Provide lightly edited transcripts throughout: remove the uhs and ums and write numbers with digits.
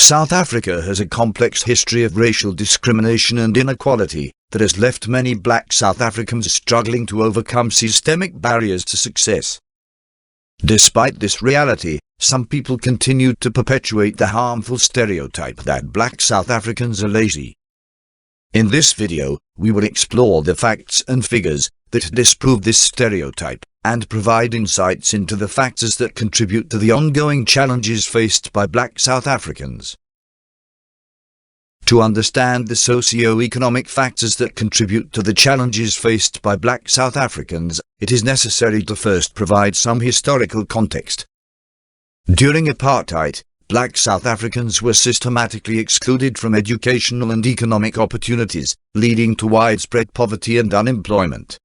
South Africa has a complex history of racial discrimination and inequality that has left many black South Africans struggling to overcome systemic barriers to success. Despite this reality, some people continue to perpetuate the harmful stereotype that black South Africans are lazy. In this video, we will explore the facts and figures that disprove this stereotype, and provide insights into the factors that contribute to the ongoing challenges faced by black South Africans. To understand the socio-economic factors that contribute to the challenges faced by black South Africans, it is necessary to first provide some historical context. During apartheid, black South Africans were systematically excluded from educational and economic opportunities, leading to widespread poverty and unemployment.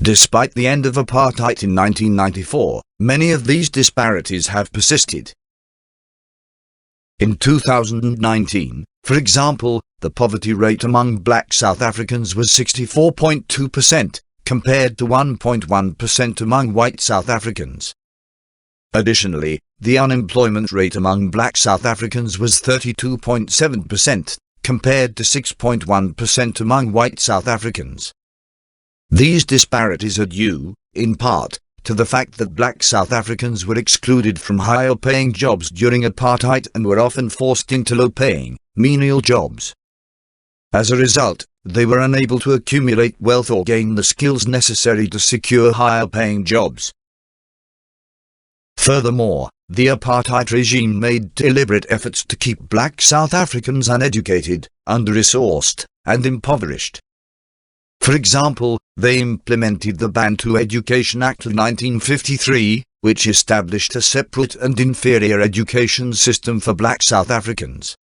Despite the end of apartheid in 1994, many of these disparities have persisted. In 2019, for example, the poverty rate among black South Africans was 64.2%, compared to 1.1% among white South Africans. Additionally, the unemployment rate among black South Africans was 32.7%, compared to 6.1% among white South Africans. These disparities are due, in part, to the fact that black South Africans were excluded from higher-paying jobs during apartheid and were often forced into low-paying, menial jobs. As a result, they were unable to accumulate wealth or gain the skills necessary to secure higher-paying jobs. Furthermore, the apartheid regime made deliberate efforts to keep black South Africans uneducated, under-resourced, and impoverished. For example, they implemented the Bantu Education Act of 1953, which established a separate and inferior education system for black South Africans.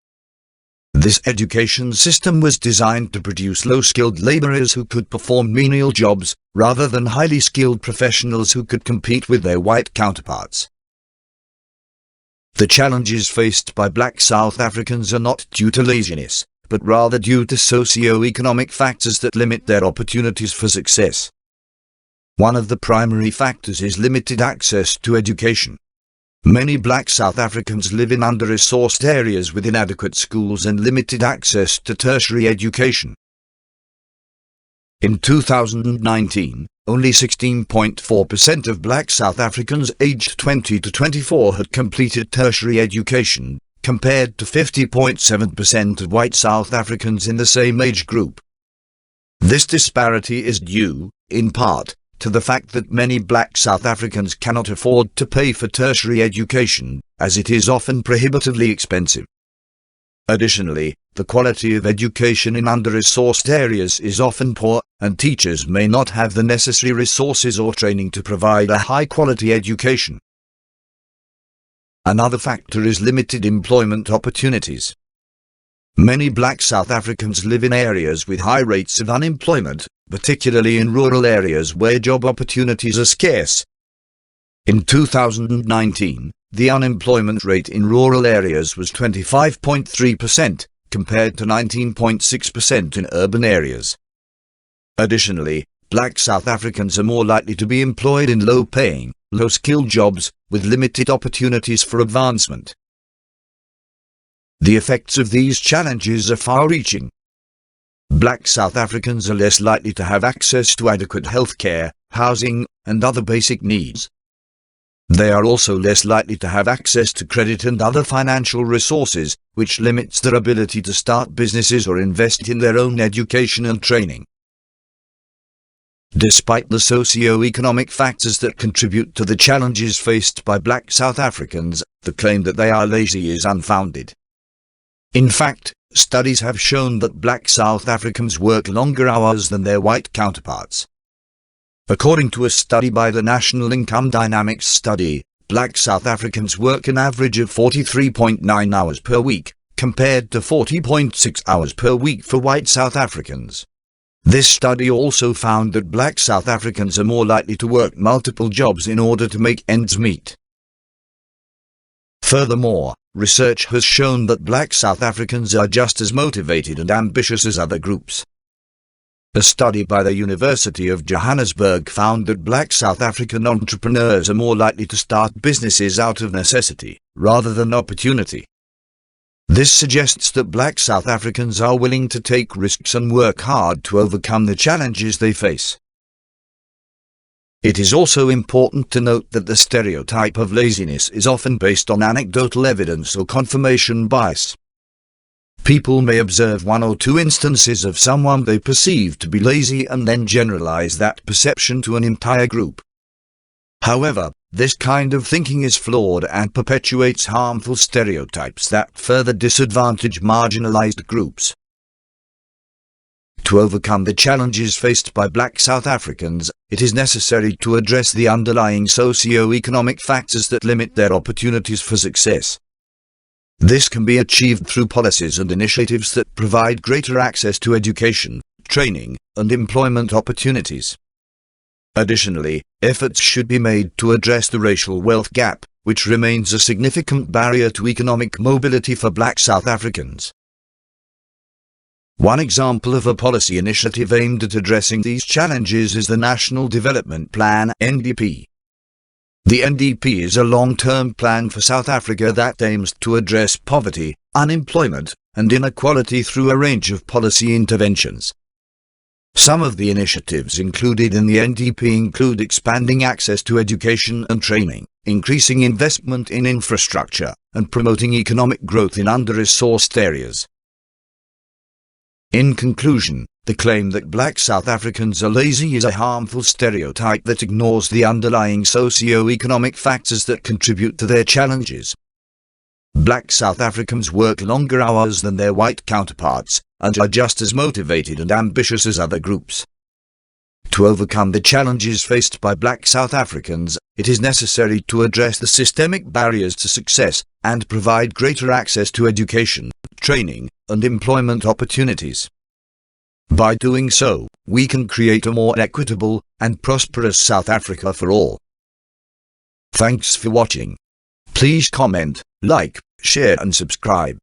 This education system was designed to produce low-skilled laborers who could perform menial jobs, rather than highly skilled professionals who could compete with their white counterparts. The challenges faced by black South Africans are not due to laziness, but rather due to socio-economic factors that limit their opportunities for success. One of the primary factors is limited access to education. Many black South Africans live in under-resourced areas with inadequate schools and limited access to tertiary education. In 2019, only 16.4% of black South Africans aged 20 to 24 had completed tertiary education, compared to 50.7% of white South Africans in the same age group. This disparity is due, in part, to the fact that many black South Africans cannot afford to pay for tertiary education, as it is often prohibitively expensive. Additionally, the quality of education in under-resourced areas is often poor, and teachers may not have the necessary resources or training to provide a high-quality education. Another factor is limited employment opportunities. Many black South Africans live in areas with high rates of unemployment, particularly in rural areas where job opportunities are scarce. In 2019, the unemployment rate in rural areas was 25.3%, compared to 19.6% in urban areas. Additionally, black South Africans are more likely to be employed in low-paying, low-skilled jobs, with limited opportunities for advancement. The effects of these challenges are far-reaching. Black South Africans are less likely to have access to adequate health care, housing, and other basic needs. They are also less likely to have access to credit and other financial resources, which limits their ability to start businesses or invest in their own education and training. Despite the socio-economic factors that contribute to the challenges faced by black South Africans, the claim that they are lazy is unfounded. In fact, studies have shown that black South Africans work longer hours than their white counterparts. According to a study by the National Income Dynamics Study, black South Africans work an average of 43.9 hours per week, compared to 40.6 hours per week for white South Africans. This study also found that black South Africans are more likely to work multiple jobs in order to make ends meet. Furthermore, research has shown that black South Africans are just as motivated and ambitious as other groups. A study by the University of Johannesburg found that black South African entrepreneurs are more likely to start businesses out of necessity, rather than opportunity. This suggests that black South Africans are willing to take risks and work hard to overcome the challenges they face. It is also important to note that the stereotype of laziness is often based on anecdotal evidence or confirmation bias. People may observe one or two instances of someone they perceive to be lazy and then generalize that perception to an entire group. However, this kind of thinking is flawed and perpetuates harmful stereotypes that further disadvantage marginalized groups. To overcome the challenges faced by black South Africans, it is necessary to address the underlying socio-economic factors that limit their opportunities for success. This can be achieved through policies and initiatives that provide greater access to education, training, and employment opportunities. Additionally, efforts should be made to address the racial wealth gap, which remains a significant barrier to economic mobility for black South Africans. One example of a policy initiative aimed at addressing these challenges is the National Development Plan (NDP). The NDP is a long-term plan for South Africa that aims to address poverty, unemployment, and inequality through a range of policy interventions. Some of the initiatives included in the NDP include expanding access to education and training, increasing investment in infrastructure, and promoting economic growth in under-resourced areas. In conclusion, the claim that black South Africans are lazy is a harmful stereotype that ignores the underlying socio-economic factors that contribute to their challenges. Black South Africans work longer hours than their white counterparts, and are just as motivated and ambitious as other groups. To overcome the challenges faced by black South Africans, it is necessary to address the systemic barriers to success, and provide greater access to education, training, and employment opportunities. By doing so, we can create a more equitable and prosperous South Africa for all. Thanks for watching. Please comment, like, share and subscribe.